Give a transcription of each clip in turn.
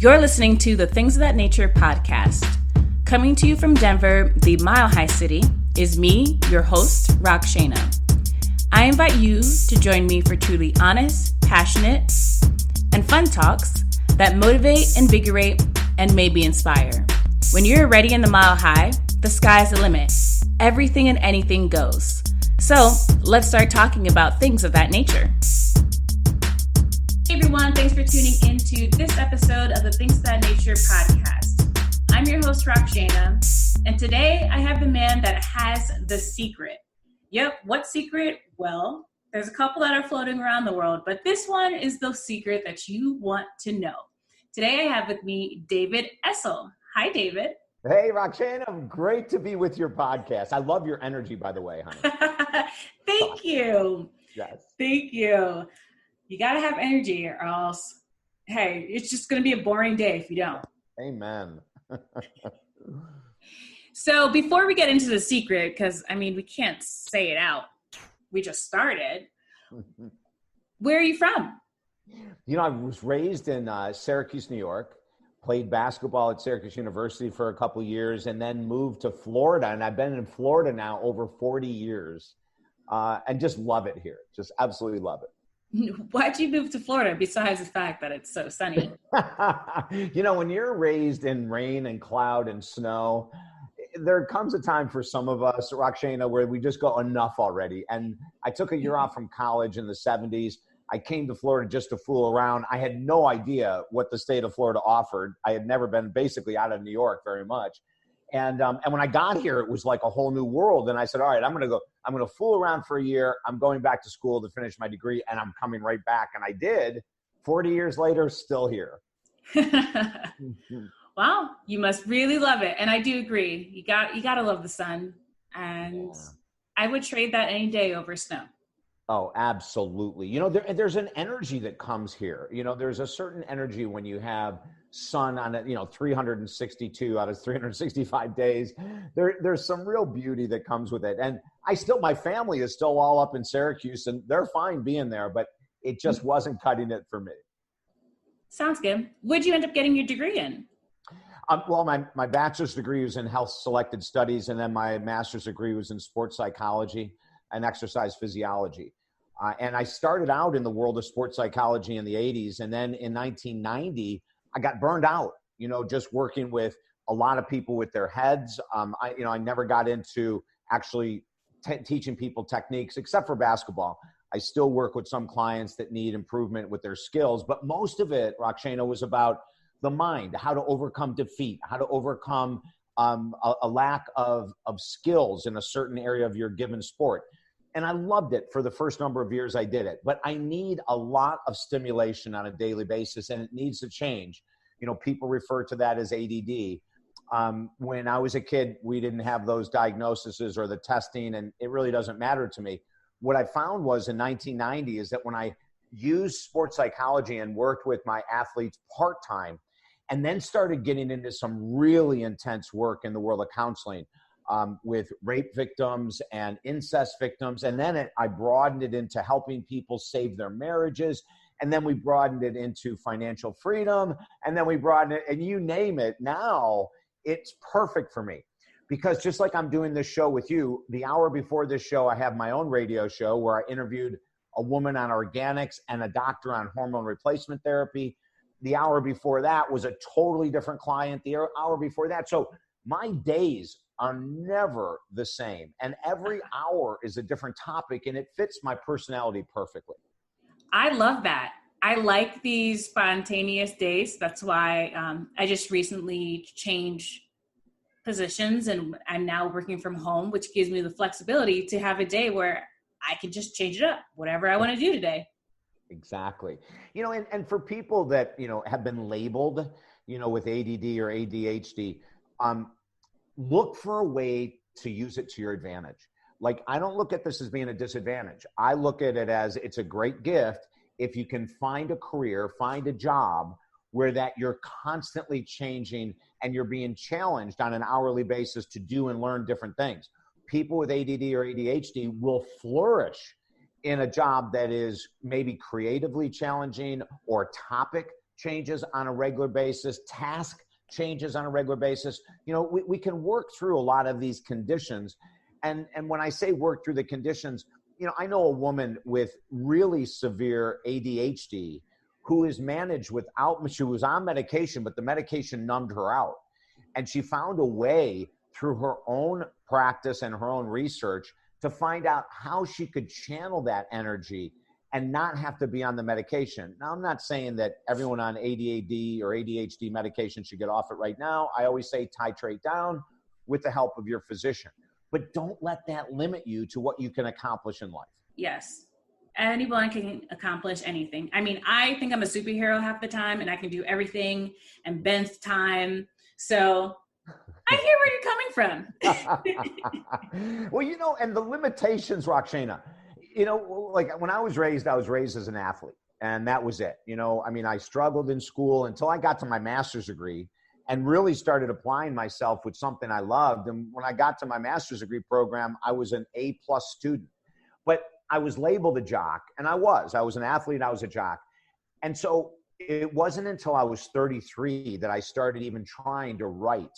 You're listening to the Things of That Nature podcast. Coming to you from Denver, the Mile High City, is me, your host, Rakshana. I invite you to join me for truly honest, passionate, and fun talks that motivate, invigorate, and maybe inspire. When you're ready in the Mile High, the sky's the limit. Everything and anything goes. So let's start talking about things of that nature. Hey everyone, thanks for tuning into this episode of the Things of That Nature podcast. I'm your host, Rakshana, and today I have the man that has the secret. Yep, what secret? Well, there's a couple that are floating around the world, but this one is the secret that you want to know. Today I have with me David Essel. Hi, David. Hey, Roxanne, great to be with your podcast. I love your energy, by the way, honey. Thank you. Yes. Thank you. You got to have energy or else, hey, it's just going to be a boring day if you don't. Amen. So before we get into the secret, because, we can't say it out. We just started. Where are you from? I was raised in Syracuse, New York, played basketball at Syracuse University for a couple of years, and then moved to Florida. And I've been in Florida now over 40 years and just love it here. Just absolutely love it. Why'd you move to Florida besides the fact that it's so sunny? When you're raised in rain and cloud and snow, there comes a time for some of us, Rakshana, where we just go enough already. And I took a year off from college in the 70s. I came to Florida just to fool around. I had no idea what the state of Florida offered. I had never been basically out of New York very much. And when I got here, it was like a whole new world. And I said, all right, I'm going to fool around for a year. I'm going back to school to finish my degree, and I'm coming right back. And I did. 40 years later, still here. Wow, you must really love it. And I do agree. You got to love the sun. And yeah. I would trade that any day over snow. Oh, absolutely. There's an energy that comes here. There's a certain energy when you have sun on it, 362 out of 365 days. There's some real beauty that comes with it. And my family is still all up in Syracuse, and they're fine being there, but it just wasn't cutting it for me. Sounds good. What'd you end up getting your degree in? Well, my bachelor's degree was in health selected studies, and then my master's degree was in sports psychology and exercise physiology. And I started out in the world of sports psychology in the 80s. And then in 1990, I got burned out, just working with a lot of people with their heads. I never got into actually teaching people techniques except for basketball. I still work with some clients that need improvement with their skills. But most of it, Rakshana, was about the mind, how to overcome defeat, how to overcome a lack of skills in a certain area of your given sport. And I loved it for the first number of years I did it. But I need a lot of stimulation on a daily basis, and it needs to change. People refer to that as ADD. When I was a kid, we didn't have those diagnoses or the testing, and it really doesn't matter to me. What I found was in 1990 is that when I used sports psychology and worked with my athletes part-time, and then started getting into some really intense work in the world of counseling, with rape victims and incest victims. And then I broadened it into helping people save their marriages. And then we broadened it into financial freedom. And then we broadened it, and you name it. Now it's perfect for me, because just like I'm doing this show with you, the hour before this show, I have my own radio show where I interviewed a woman on organics and a doctor on hormone replacement therapy. The hour before that was a totally different client. The hour before that. So my days are never the same. And every hour is a different topic, and it fits my personality perfectly. I love that. I like these spontaneous days. That's why I just recently changed positions, and I'm now working from home, which gives me the flexibility to have a day where I can just change it up, whatever I want to do today. Exactly. And for people that, have been labeled, with ADD or ADHD, look for a way to use it to your advantage. Like, I don't look at this as being a disadvantage. I look at it as it's a great gift if you can find a career, find a job where that you're constantly changing and you're being challenged on an hourly basis to do and learn different things. People with ADD or ADHD will flourish in a job that is maybe creatively challenging or topic changes on a regular basis, task changes on a regular basis. We can work through a lot of these conditions. And when I say work through the conditions, I know a woman with really severe ADHD who is managed she was on medication, but the medication numbed her out. And she found a way through her own practice and her own research to find out how she could channel that energy and not have to be on the medication. Now, I'm not saying that everyone on ADHD or ADHD medication should get off it right now. I always say titrate down with the help of your physician. But don't let that limit you to what you can accomplish in life. Yes. Anyone can accomplish anything. I mean, I think I'm a superhero half the time and I can do everything and bend time. So I hear where you're coming from. Well, and the limitations, Rakshana, like when I was raised as an athlete, and that was it. I struggled in school until I got to my master's degree and really started applying myself with something I loved. And when I got to my master's degree program, I was an A+ student, but I was labeled a jock, and I was an athlete. I was a jock. And so it wasn't until I was 33 that I started even trying to write.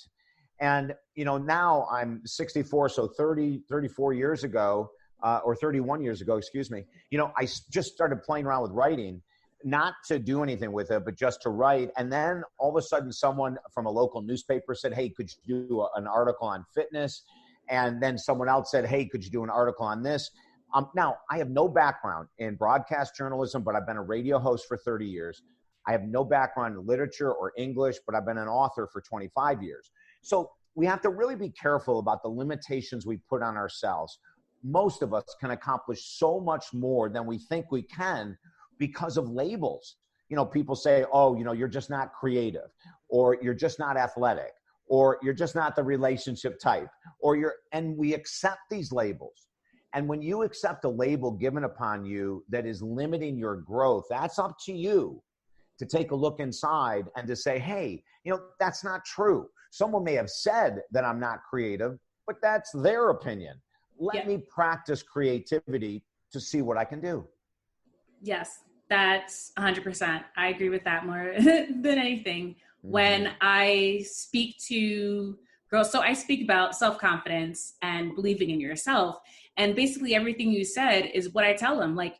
And, now I'm 64, so 34 years ago, or 31 years ago, excuse me, I just started playing around with writing, not to do anything with it, but just to write. And then all of a sudden someone from a local newspaper said, hey, could you do an article on fitness? And then someone else said, hey, could you do an article on this? Now, I have no background in broadcast journalism, but I've been a radio host for 30 years. I have no background in literature or English, but I've been an author for 25 years. So we have to really be careful about the limitations we put on ourselves. Most of us can accomplish so much more than we think we can because of labels. People say, oh, you're just not creative, or you're just not athletic, or you're just not the relationship type, and we accept these labels. And when you accept a label given upon you that is limiting your growth, that's up to you to take a look inside and to say, hey, that's not true. Someone may have said that I'm not creative, but that's their opinion. Let me practice creativity to see what I can do. Yes, that's 100%. I agree with that more than anything. When I speak to girls, so I speak about self-confidence and believing in yourself. And basically everything you said is what I tell them. Like,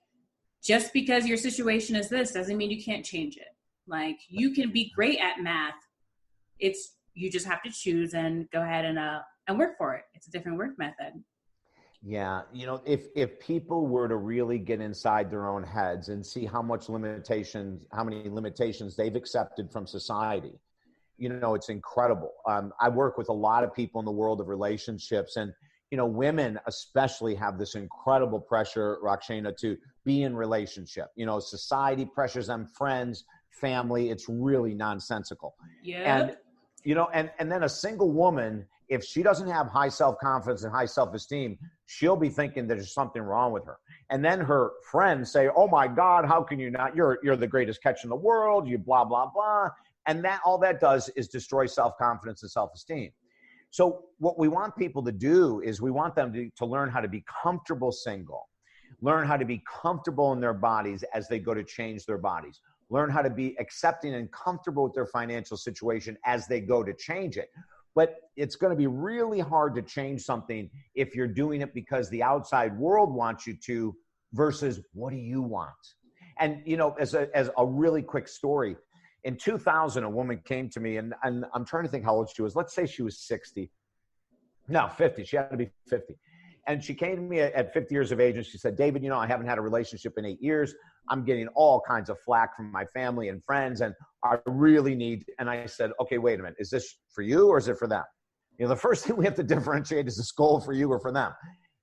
just because your situation is this doesn't mean you can't change it. Like, you can be great at math. You just have to choose and go ahead and work for it. It's a different work method. Yeah. If people were to really get inside their own heads and see how many limitations they've accepted from society, it's incredible. I work with a lot of people in the world of relationships, and, women especially have this incredible pressure, Rakshana, to be in relationship. Society pressures them, friends, family. It's really nonsensical. Yeah. And then a single woman, if she doesn't have high self-confidence and high self-esteem, she'll be thinking there's something wrong with her. And then her friends say, oh my God, how can you not? You're the greatest catch in the world, you blah, blah, blah. And all that does is destroy self-confidence and self-esteem. So what we want people to do is we want them to learn how to be comfortable single, learn how to be comfortable in their bodies as they go to change their bodies, learn how to be accepting and comfortable with their financial situation as they go to change it. But it's going to be really hard to change something if you're doing it because the outside world wants you to versus what do you want? And, as a really quick story, in 2000, a woman came to me, and I'm trying to think how old she was. Let's say she was 60. No, 50. She had to be 50. And she came to me at 50 years of age, and she said, David, I haven't had a relationship in 8 years. I'm getting all kinds of flack from my family and friends, and I really need, and I said, okay, wait a minute. Is this for you or is it for them? The first thing we have to differentiate is this goal for you or for them.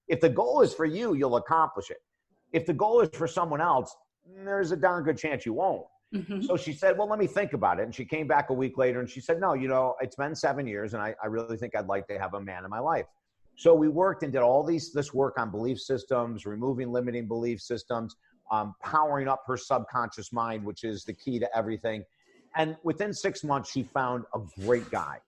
If the goal is for you, you'll accomplish it. If the goal is for someone else, there's a darn good chance you won't. Mm-hmm. So she said, well, let me think about it. And she came back a week later and she said, no, it's been 7 years and I really think I'd like to have a man in my life. So we worked and did all this work on belief systems, removing limiting belief systems, powering up her subconscious mind, which is the key to everything. And within 6 months, she found a great guy.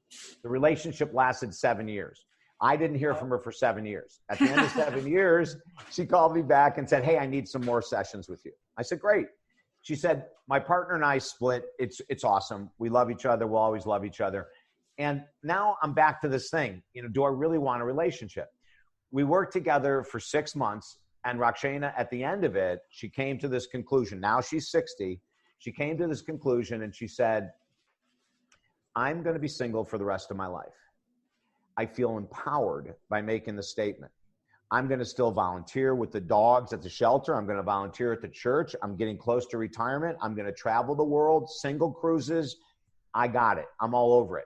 The relationship lasted 7 years. I didn't hear from her for 7 years. At the end of 7 years, she called me back and said, hey, I need some more sessions with you. I said, great. She said, my partner and I split. It's awesome. We love each other. We'll always love each other. And now I'm back to this thing. Do I really want a relationship? We worked together for 6 months, and Rakshana, at the end of it, she came to this conclusion. Now she's 60. She came to this conclusion and she said, I'm going to be single for the rest of my life. I feel empowered by making the statement. I'm going to still volunteer with the dogs at the shelter. I'm going to volunteer at the church. I'm getting close to retirement. I'm going to travel the world, single cruises. I got it. I'm all over it.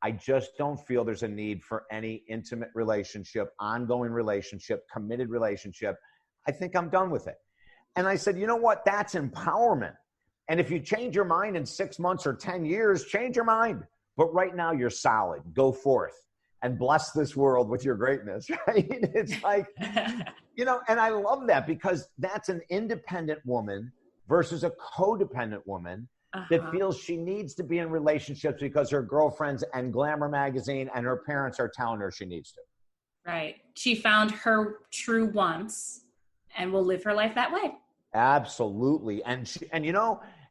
I just don't feel there's a need for any intimate relationship, ongoing relationship, committed relationship. I think I'm done with it. And I said, you know what? That's empowerment. And if you change your mind in 6 months or 10 years, change your mind. But right now you're solid. Go forth and bless this world with your greatness, right? It's like, and I love that because that's an independent woman versus a codependent woman that feels she needs to be in relationships because her girlfriends and Glamour magazine and her parents are telling her she needs to. Right. She found her true wants and will live her life that way. Absolutely. And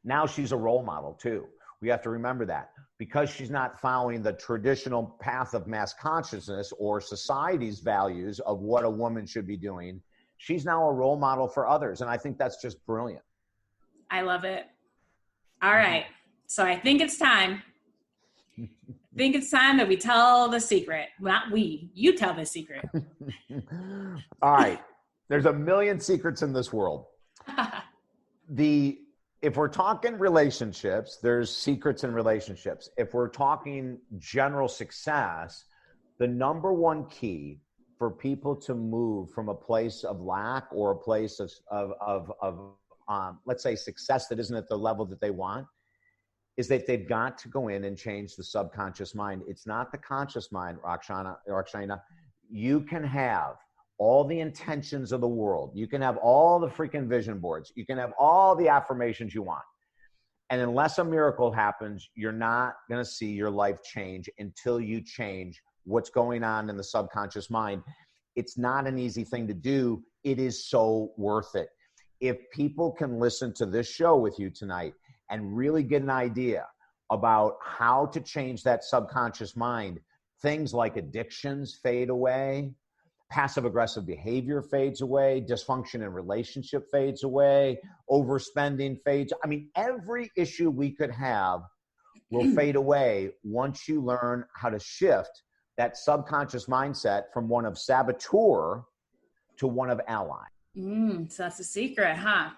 now she's a role model too. We have to remember that because she's not following the traditional path of mass consciousness or society's values of what a woman should be doing. She's now a role model for others. And I think that's just brilliant. I love it. All right. So I think it's time. That we tell the secret. Not we. You tell the secret. All right. There's a million secrets in this world. If we're talking relationships, there's secrets in relationships. If we're talking general success, the number one key for people to move from a place of lack or a place of let's say success that isn't at the level that they want is that they've got to go in and change the subconscious mind. It's not the conscious mind, Rakshana. You can have all the intentions of the world. You can have all the freaking vision boards. You can have all the affirmations you want. And unless a miracle happens, you're not going to see your life change until you change what's going on in the subconscious mind. It's not an easy thing to do. It is so worth it. If people can listen to this show with you tonight and really get an idea about how to change that subconscious mind, things like addictions fade away, passive-aggressive behavior fades away, dysfunction in relationship fades away, overspending fades. I mean, every issue we could have will fade away once you learn how to shift that subconscious mindset from one of saboteur to one of ally. So that's the secret, huh?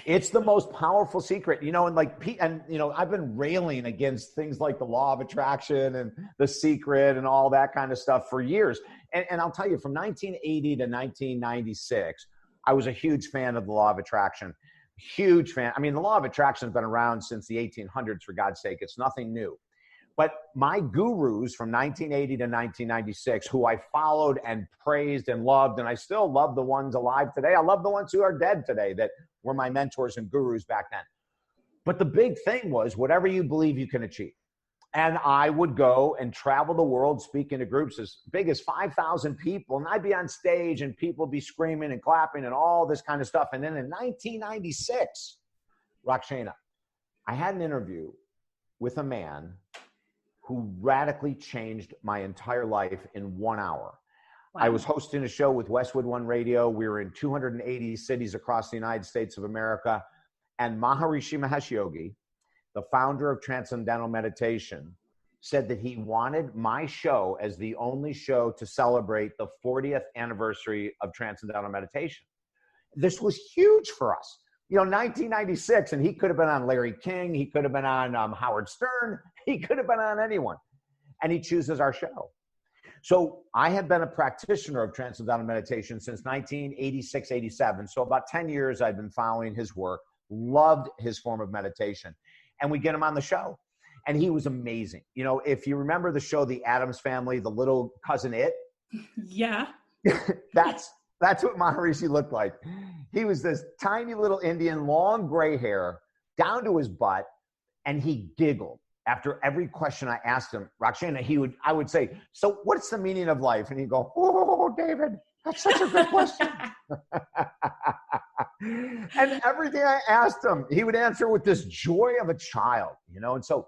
It's the most powerful secret, I've been railing against things like the law of attraction and the secret and all that kind of stuff for years. And I'll tell you, from 1980 to 1996, I was a huge fan of the law of attraction. Huge fan. I mean, the law of attraction has been around since the 1800s, for God's sake. It's nothing new. But my gurus from 1980 to 1996, who I followed and praised and loved, and I still love the ones alive today. I love the ones who are dead today that were my mentors and gurus back then. But the big thing was whatever you believe you can achieve. And I would go and travel the world speaking to groups as big as 5,000 people. And I'd be on stage and people would be screaming and clapping and all this kind of stuff. And then in 1996, Rakshana, I had an interview with a man who radically changed my entire life in 1 hour. Wow. I was hosting a show with Westwood One Radio. We were in 280 cities across the United States of America. And Maharishi Mahesh Yogi, the founder of Transcendental Meditation, said that he wanted my show as the only show to celebrate the 40th anniversary of Transcendental Meditation. This was huge for us. 1996, and he could have been on Larry King. He could have been on Howard Stern. He could have been on anyone. And he chooses our show. So I have been a practitioner of Transcendental Meditation since 1986, 87. So about 10 years I've been following his work, loved his form of meditation. And we get him on the show. And he was amazing. If you remember the show, The Addams Family, the little cousin It. Yeah. That's what Maharishi looked like. He was this tiny little Indian, long gray hair, down to his butt, and he giggled after every question I asked him. Rakshana, I would say, so what's the meaning of life? And he'd go, oh, David, that's such a good question. And everything I asked him, he would answer with this joy of a child, you know? And so